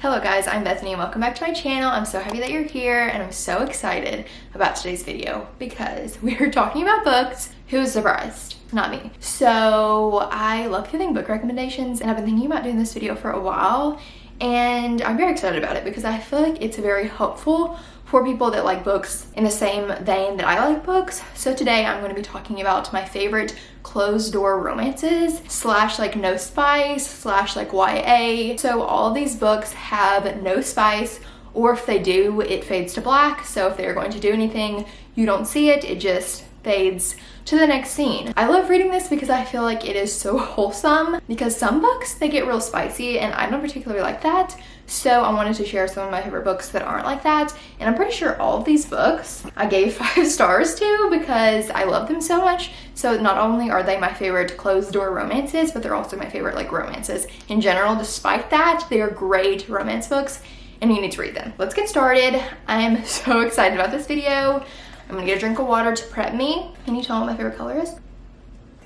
Hello guys, I'm Bethany and welcome back to my channel. I'm so happy that you're here and I'm so excited about today's video because we are talking about books. Who's surprised? Not me. So I love giving book recommendations and I've been thinking about doing this video for a while and I'm very excited about it because I feel like it's very helpful for people that like books in the same vein that I like books. So today I'm going to be talking about my favorite closed door romances slash like no spice slash like YA. So all of these books have no spice, or if they do, it fades to black. So if they're going to do anything, you don't see it, it just fades to the next scene. I love reading this because I feel like it is so wholesome, because some books, they get real spicy and I don't particularly like that. So I wanted to share some of my favorite books that aren't like that. And I'm pretty sure all of these books I gave 5 stars to because I love them so much. So not only are they my favorite closed door romances, but they're also my favorite like romances in general. Despite that, they are great romance books and you need to read them. Let's get started. I am so excited about this video. I'm gonna get a drink of water to prep me. Can you tell what my favorite color is?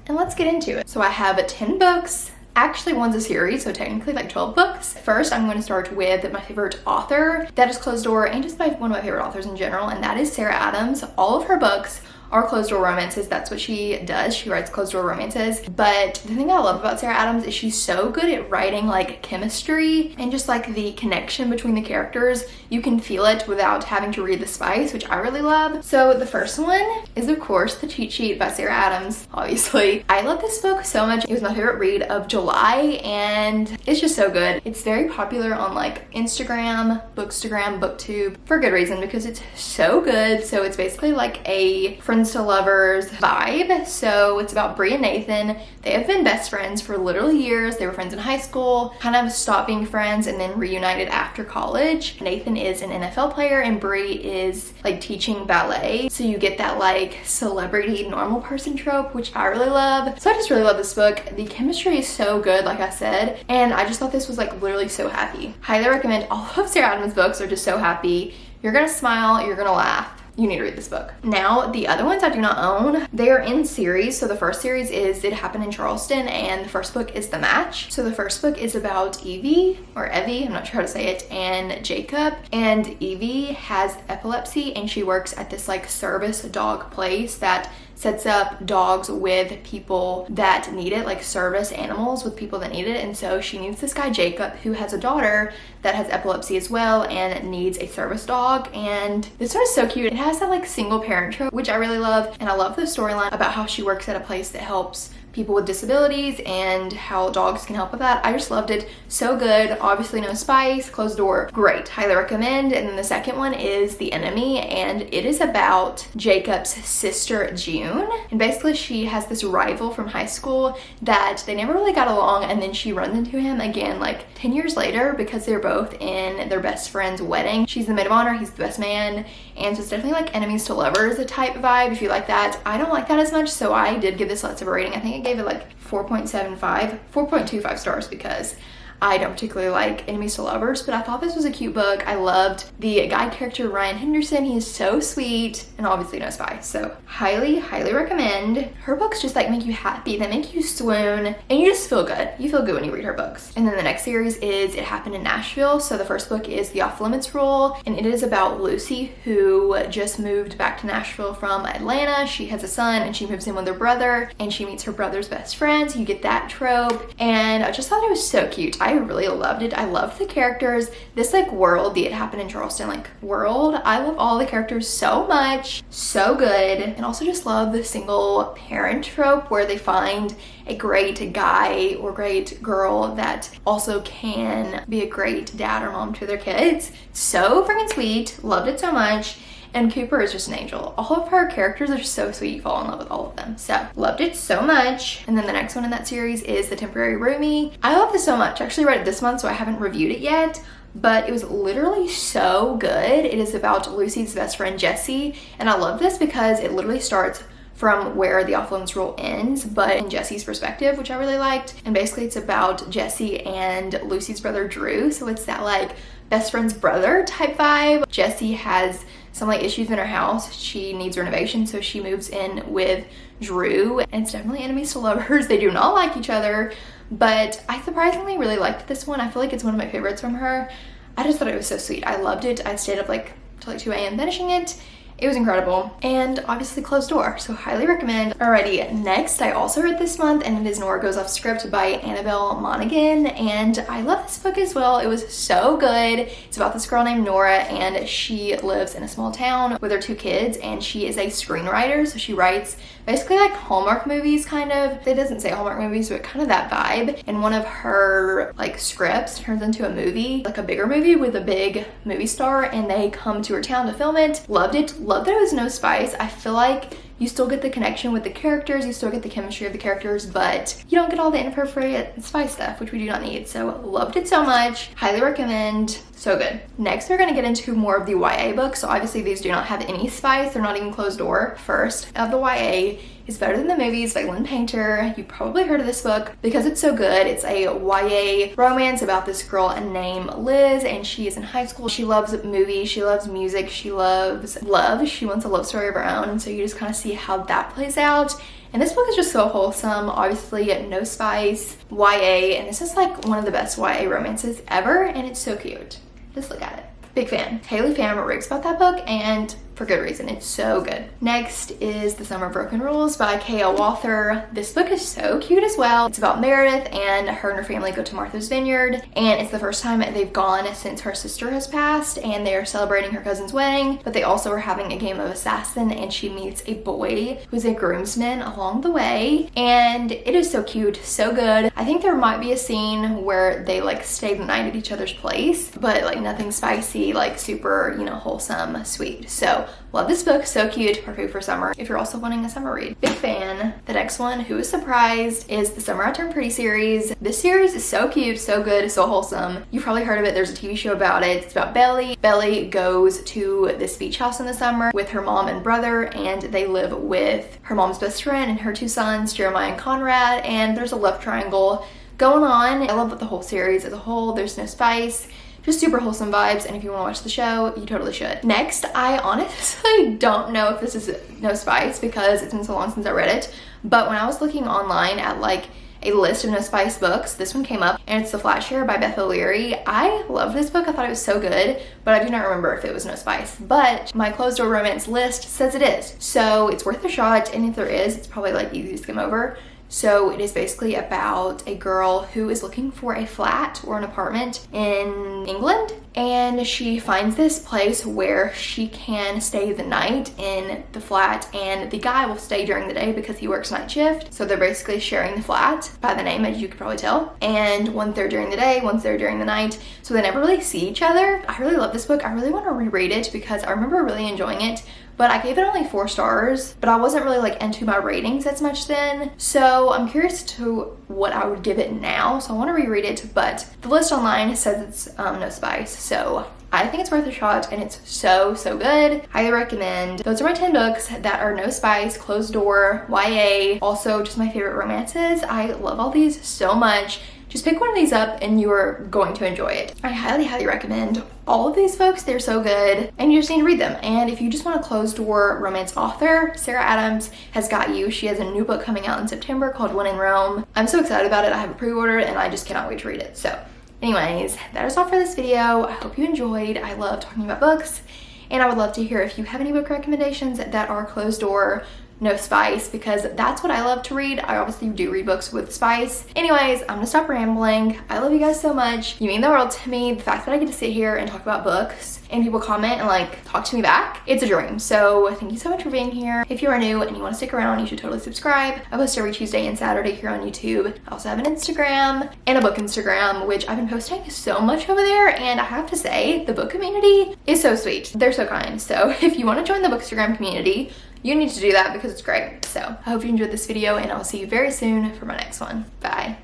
And let's get into it. So I have 10 books. Actually, one's a series, so technically like 12 books. First, I'm going to start with my favorite author. That is closed door and just one of my favorite authors in general, and that is Sarah Adams. All of her books are closed door romances. That's what she does. She writes closed door romances. But the thing I love about Sarah Adams is she's so good at writing like chemistry and just like the connection between the characters. You can feel it without having to read the spice, which I really love. So the first one is of course The Cheat Sheet by Sarah Adams, obviously. I love this book so much. It was my favorite read of July and it's just so good. It's very popular on like Instagram, Bookstagram, BookTube for good reason because it's so good. So it's basically like a friends to lovers vibe. So it's about Brie and Nathan. They have been best friends for literally years. They were friends in high school, kind of stopped being friends and then reunited after college. Nathan is an NFL player and Brie is like teaching ballet. So you get that like celebrity normal person trope, which I really love. So I just really love this book. The chemistry is so good, like I said, and I just thought this was like literally so happy. Highly recommend. All of Sarah Adams' books are just so happy. You're gonna smile, you're gonna laugh. You need to read this book. Now, the other ones I do not own. They are in series. So the first series is It Happened in Charleston, and the first book is The Match. So the first book is about Evie, or Evie, I'm not sure how to say it, and Jacob. And Evie has epilepsy and she works at this like service dog place that sets up dogs with people that need it, like service animals with people that need it. And so she meets this guy Jacob who has a daughter that has epilepsy as well and needs a service dog. And this one is so cute. It has that like single parent trope, which I really love. And I love the storyline about how she works at a place that helps people with disabilities and how dogs can help with that. I just loved it. So good. Obviously no spice, closed door, great. Highly recommend. And then the second one is The Enemy, and it is about Jacob's sister June. And basically she has this rival from high school that they never really got along, and then she runs into him again like 10 years later because they're both in their best friend's wedding. She's the maid of honor, he's the best man, and so it's definitely like enemies to lovers type vibe if you like that. I don't like that as much, so I did give this lots of a rating. I think I gave it like 4.25 stars because I don't particularly like enemies to lovers, but I thought this was a cute book. I loved the guy character Ryan Henderson. He is so sweet, and obviously no spice. So highly recommend. Her books just like make you happy. They make you swoon and you just feel good. You feel good when you read her books. And then the next series is It Happened in Nashville. So the first book is The Off Limits Rule, and it is about Lucy who just moved back to Nashville from Atlanta. She has a son and she moves in with her brother and she meets her brother's best friends. You get that trope, and I just thought it was so cute. I really loved it. I loved the characters. This like world, the It Happened in Charleston like world, I love all the characters so much. So good. And also just love the single parent trope where they find a great guy or great girl that also can be a great dad or mom to their kids. So freaking sweet. Loved it so much. And Cooper is just an angel. All of her characters are so sweet. You fall in love with all of them. So loved it so much. And then the next one in that series is The Temporary Roomie. I love this so much. I actually read it this month, so I haven't reviewed it yet, but it was literally so good. It is about Lucy's best friend Jessie, and I love this because it literally starts from where the Off Limits Rule ends, but in Jessie's perspective, which I really liked. And basically it's about Jessie and Lucy's brother Drew. So it's that like best friend's brother type vibe. Jessie has some like issues in her house. She needs renovation, so she moves in with Drew, and it's definitely enemies to lovers. They do not like each other, but I surprisingly really liked this one. I feel like it's one of my favorites from her. I just thought it was so sweet. I loved it. I stayed up like till like 2 a.m. finishing it. It was incredible, and obviously closed door, so highly recommend. Alrighty, next I also read this month, and it is Nora Goes Off Script by Annabelle Monaghan, and I love this book as well. It was so good. It's about this girl named Nora, and she lives in a small town with her 2 kids, and she is a screenwriter, so she writes basically like Hallmark movies, kind of. It doesn't say Hallmark movies, but kind of that vibe. And one of her like scripts turns into a movie, like a bigger movie with a big movie star, and they come to her town to film it. Loved it. Loved that it was no spice. I feel like you still get the connection with the characters, you still get the chemistry of the characters, but you don't get all the inappropriate spice stuff, which we do not need. So loved it so much. Highly recommend. So good. Next, we're gonna get into more of the YA books. So obviously these do not have any spice. They're not even closed door. First of the YA is Better Than the Movies by Lynn Painter. You probably heard of this book because it's so good. It's a YA romance about this girl named Liz, and she is in high school. She loves movies, she loves music, she loves love. She wants a love story of her own, and so you just kind of see how that plays out. And this book is just so wholesome. Obviously no spice, YA, and this is like one of the best YA romances ever, and it's so cute. Just look at it. Big fan. Haley Pham raves about that book, and for good reason. It's so good. Next is The Summer of Broken Rules by K.L. Walther. This book is so cute as well. It's about Meredith, and her and her family go to Martha's Vineyard, and it's the first time they've gone since her sister has passed, and they are celebrating her cousin's wedding, but they also are having a game of assassin, and she meets a boy who's a groomsman along the way, and it is so cute, so good. I think there might be a scene where they like stay the night at each other's place, but like nothing spicy, like super, you know, wholesome, sweet. So love this book, so cute, perfect for summer if you're also wanting a summer read. Big fan. The next one, Who is Surprised, is the Summer I Turned Pretty series. This series is so cute, so good, so wholesome. You've probably heard of it. There's a TV show about it. It's about Belly. Belly goes to this beach house in the summer with her mom and brother, and they live with her mom's best friend and her 2 sons, Jeremiah and Conrad, and there's a love triangle going on. I love the whole series as a whole. There's no spice. Just super wholesome vibes, and if you want to watch the show, you totally should. Next, I honestly don't know if this is no spice because it's been so long since I read it, but when I was looking online at like a list of no spice books, this one came up, and it's The Flatshare by Beth O'Leary. I love this book. I thought it was so good, but I do not remember if it was no spice, but my closed door romance list says it is, so it's worth a shot, and if there is, it's probably like easy to skim over. So it is basically about a girl who is looking for a flat or an apartment in England, and she finds this place where she can stay the night in the flat, and the guy will stay during the day because he works night shift. So they're basically sharing the flat by the name, as you could probably tell, and one's there during the day, one's there during the night, so they never really see each other. I really love this book. I really want to reread it because I remember really enjoying it, but I gave it only 4 stars, but I wasn't really like into my ratings as much then. So I'm curious to what I would give it now. So I want to reread it, but the list online says it's no spice. So I think it's worth a shot, and it's so, so good. Highly recommend. Those are my 10 books that are no spice, closed door, YA, also just my favorite romances. I love all these so much. Just pick one of these up and you are going to enjoy it. I highly, highly recommend all of these books. They're so good, and you just need to read them. And if you just want a closed door romance author, Sarah Adams has got you. She has a new book coming out in September called When in Rome. I'm so excited about it. I have it pre-ordered, and I just cannot wait to read it. So anyways, that is all for this video. I hope you enjoyed. I love talking about books, and I would love to hear if you have any book recommendations that are closed door, no spice, because that's what I love to read. I obviously do read books with spice. Anyways, I'm gonna stop rambling. I love you guys so much. You mean the world to me. The fact that I get to sit here and talk about books and people comment and like talk to me back, it's a dream. So thank you so much for being here. If you are new and you want to stick around, you should totally subscribe. I post every Tuesday and Saturday here on YouTube. I also have an Instagram and a book Instagram, which I've been posting so much over there, and I have to say the book community is so sweet. They're so kind. So if you want to join the book Instagram community, you need to do that because it's great. So I hope you enjoyed this video, and I'll see you very soon for my next one. Bye.